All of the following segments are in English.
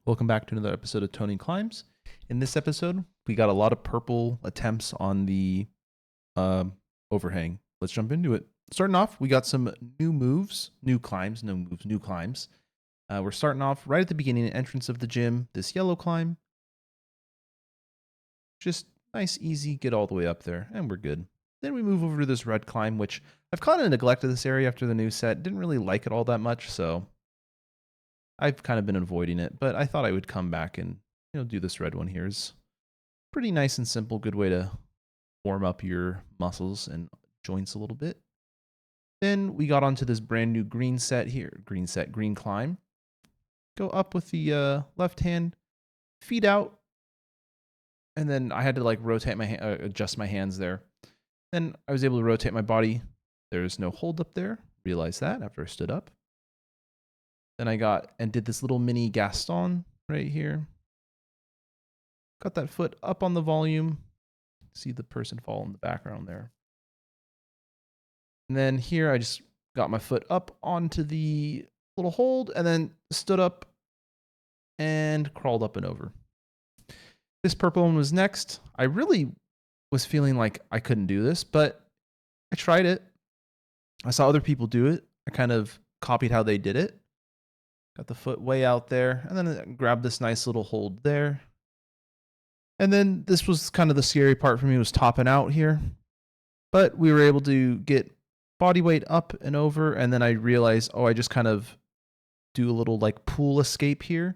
Welcome back to another episode of Tony Climbs. In this episode, we got a lot of purple attempts on the overhang. Let's jump into it. Starting off, we got some new moves, new climbs. We're starting off right at the beginning, entrance of the gym, this yellow climb. Just nice, easy, get all the way up there, and we're good. Then we move over to this red climb, which I've kind of neglected this area after the new set. Didn't really like it all that much, so I've kind of been avoiding it, but I thought I would come back and do this red one here. Is pretty nice and simple, good way to warm up your muscles and joints a little bit. Then we got onto this brand new green set here, green climb. Go up with the left hand, feet out, and then I had to like rotate my adjust my hands there. Then I was able to rotate my body. There's no hold up there. Realized that after I stood up. Then I got and did this little mini Gaston right here. Got that foot up on the volume. See the person fall in the background there. And then here I just got my foot up onto the little hold and then stood up and crawled up and over. This purple one was next. I really was feeling like I couldn't do this, but I tried it. I saw other people do it. I kind of copied how they did it. Got the foot way out there, and then I grabbed this nice little hold there. And then this was kind of the scary part for me, was topping out here. But we were able to get body weight up and over, and then I realized, I just kind of do a little like pool escape here,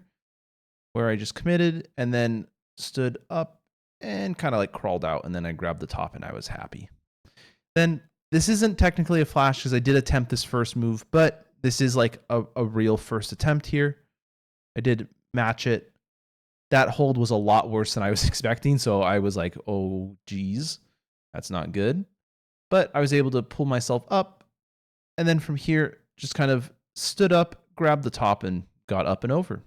where I just committed, and then stood up and kind of like crawled out, and then I grabbed the top, and I was happy. Then this isn't technically a flash, because I did attempt this first move, but this is like a real first attempt here. I did match it. That hold was a lot worse than I was expecting, so I was like, oh, geez, that's not good. But I was able to pull myself up, and then from here, just kind of stood up, grabbed the top, and got up and over.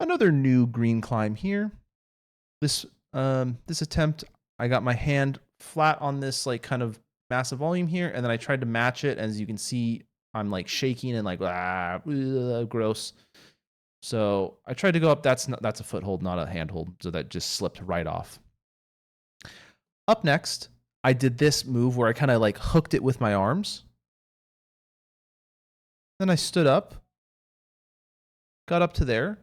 Another new green climb here. This attempt, I got my hand flat on this like kind of massive volume here, and then I tried to match it. As you can see, I'm like shaking and like, gross. So I tried to go up. That's a foothold, not a handhold. So that just slipped right off. Up next, I did this move where I kind of like hooked it with my arms. Then I stood up, got up to there,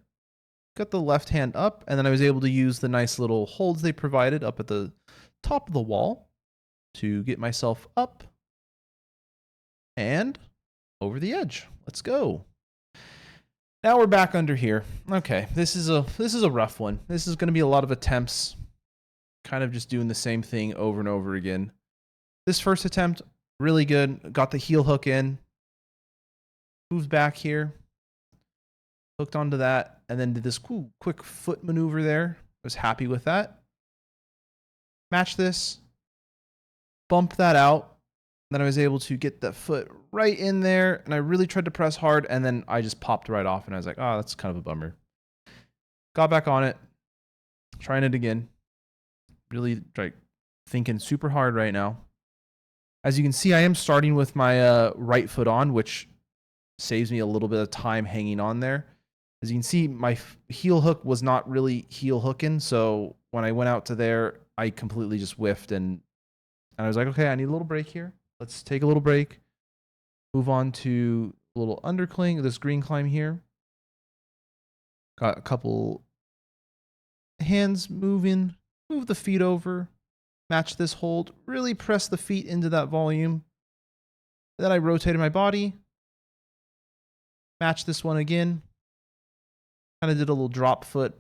got the left hand up, and then I was able to use the nice little holds they provided up at the top of the wall to get myself up and over the edge. Let's go. Now we're back under here. Okay, this is a rough one. This is going to be a lot of attempts, kind of just doing the same thing over and over again. This first attempt, really good. Got the heel hook in. Moved back here. Hooked onto that, and then did this quick foot maneuver there. Was happy with that. Match this. Bump that out. Then I was able to get that foot right in there, and I really tried to press hard, and then I just popped right off, and I was like, oh, that's kind of a bummer. Got back on it, trying it again. Really like thinking super hard right now. As you can see, I am starting with my right foot on, which saves me a little bit of time hanging on there. As you can see, my heel hook was not really heel hooking, so when I went out to there, I completely just whiffed, and I was like, okay, I need a little break here. Let's take a little break. Move on to a little undercling, this green climb here. Got a couple hands moving. Move the feet over. Match this hold. Really press the feet into that volume. Then I rotated my body. Match this one again. Kind of did a little drop foot.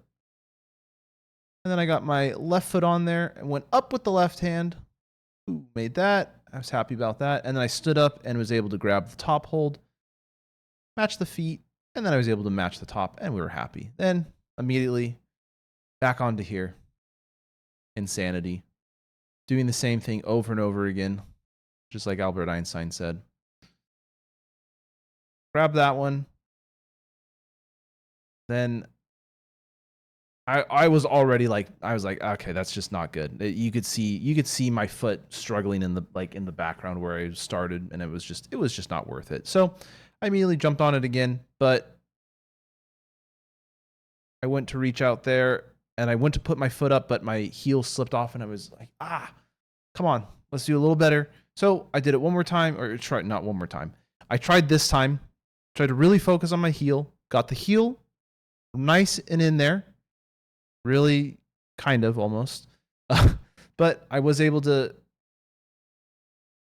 And then I got my left foot on there and went up with the left hand. Ooh, made that. I was happy about that. And then I stood up and was able to grab the top hold, match the feet, and then I was able to match the top, and we were happy. Then immediately back onto here. Insanity. Doing the same thing over and over again, just like Albert Einstein said. Grab that one. Then I was already like, okay, that's just not good. You could see my foot struggling in the background where I started, and it was just not worth it. So I immediately jumped on it again, but I went to reach out there and I went to put my foot up, but my heel slipped off and I was like, come on, let's do a little better. So I did it one more time, or not one more time. I tried this time, tried to really focus on my heel, got the heel nice and in there, really kind of almost. But I was able to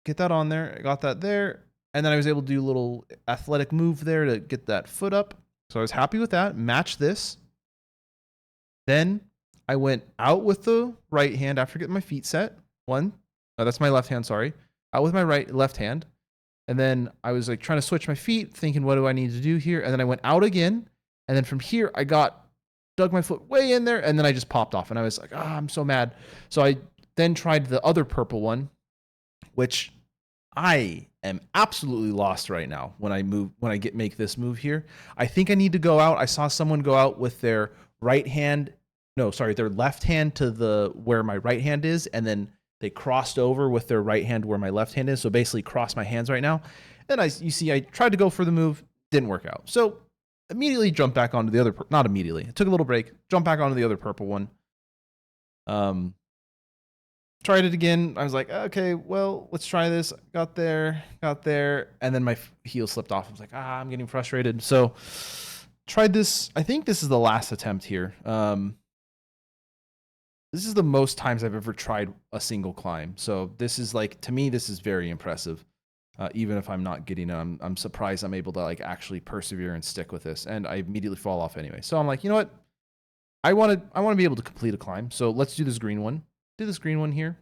get that on there. I got that there. And then I was able to do a little athletic move there to get that foot up. So I was happy with that. Match this. Then I went out with the right hand after getting my feet set. That's my left hand, sorry. Out with my left hand. And then I was like trying to switch my feet, thinking, what do I need to do here? And then I went out again. And then from here, I dug my foot way in there, and then I just popped off. And I was like, I'm so mad. So I then tried the other purple one, which I am absolutely lost right now when I make this move here. I think I need to go out. I saw someone go out with their their left hand to where my right hand is, and then they crossed over with their right hand where my left hand is. So basically cross my hands right now. And I tried to go for the move, didn't work out. So immediately jumped back onto the other, not immediately, I took a little break, jumped back onto the other purple one. Tried it again. I was like, okay, well, let's try this. Got there, and then my heel slipped off. I was like, I'm getting frustrated. So tried this. I think this is the last attempt here. This is the most times I've ever tried a single climb. So this is like, to me, this is very impressive. Even if I'm not getting it, I'm surprised I'm able to like actually persevere and stick with this. And I immediately fall off anyway. So I'm like, you know what? I want to be able to complete a climb. So let's do this green one. Do this green one here.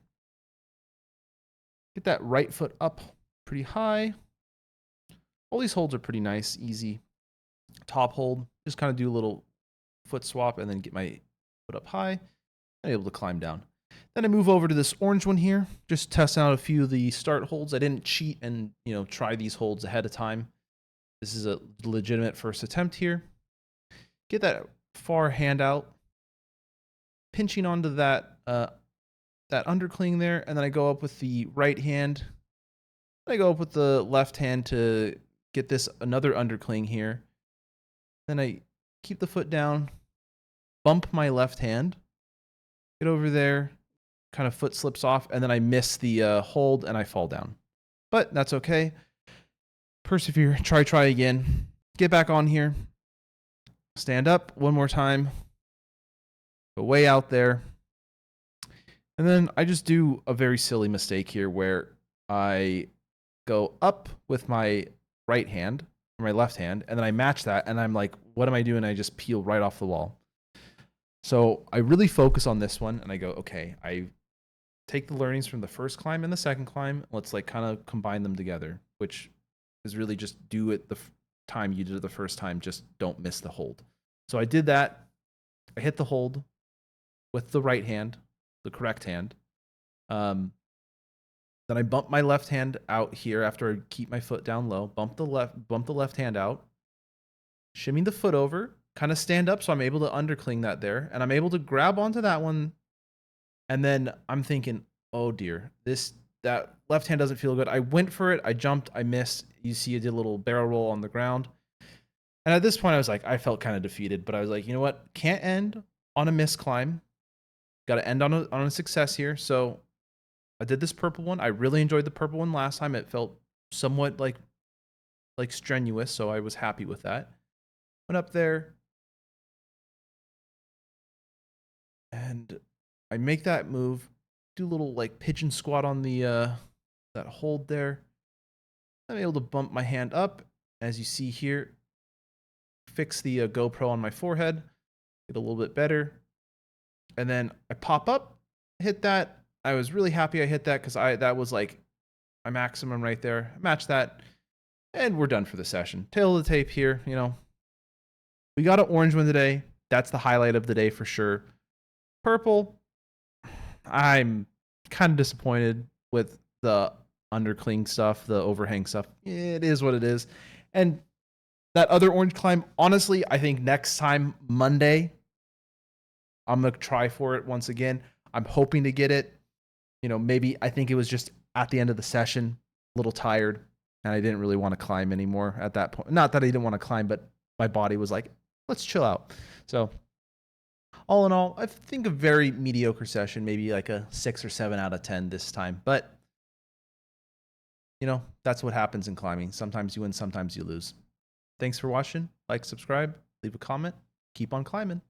Get that right foot up pretty high. All these holds are pretty nice, easy. Top hold, just kind of do a little foot swap and then get my foot up high and able to climb down. Then I move over to this orange one here, just testing out a few of the start holds. I didn't cheat and try these holds ahead of time. This is a legitimate first attempt here. Get that far hand out, pinching onto that undercling there, and then I go up with the right hand. I go up with the left hand to get this another undercling here. Then I keep the foot down, bump my left hand, get over there, kind of foot slips off, and then I miss the hold and I fall down. But that's okay. Persevere, try again. Get back on here. Stand up one more time. Go way out there. And then I just do a very silly mistake here where I go up with my right hand, or my left hand, and then I match that, and I'm like, what am I doing? I just peel right off the wall. So I really focus on this one, and I go, okay, I take the learnings from the first climb and the second climb. Let's like kind of combine them together, which is really just do it the time you did it the first time. Just don't miss the hold. So I did that. I hit the hold with the right hand, the correct hand. Then I bump my left hand out here after I keep my foot down low, bump the left hand out, shimmy the foot over, kind of stand up so I'm able to undercling that there, and I'm able to grab onto that one. And then I'm thinking, oh dear, that left hand doesn't feel good. I went for it, I jumped, I missed. You see I did a little barrel roll on the ground. And at this point I was like, I felt kind of defeated, but I was like, you know what? Can't end on a missed climb. Got to end on a success here. So I did this purple one. I really enjoyed the purple one last time. It felt somewhat like strenuous, so I was happy with that. Went up there, and I make that move. Do a little like pigeon squat on the that hold there. I'm able to bump my hand up, as you see here. Fix the GoPro on my forehead. Get a little bit better. And then I pop up, hit that. I was really happy I hit that because that was like my maximum right there. Match that, and we're done for the session. Tail of the tape here, We got an orange one today. That's the highlight of the day for sure. Purple, I'm kind of disappointed with the undercling stuff, the overhang stuff. It is what it is. And that other orange climb, honestly, I think next time, Monday, I'm going to try for it once again. I'm hoping to get it. Maybe I think it was just at the end of the session, a little tired, and I didn't really want to climb anymore at that point. Not that I didn't want to climb, but my body was like, let's chill out. So all in all, I think a very mediocre session, maybe like a 6 or 7 out of 10 this time. But, you know, that's what happens in climbing. Sometimes you win, sometimes you lose. Thanks for watching. Like, subscribe, leave a comment. Keep on climbing.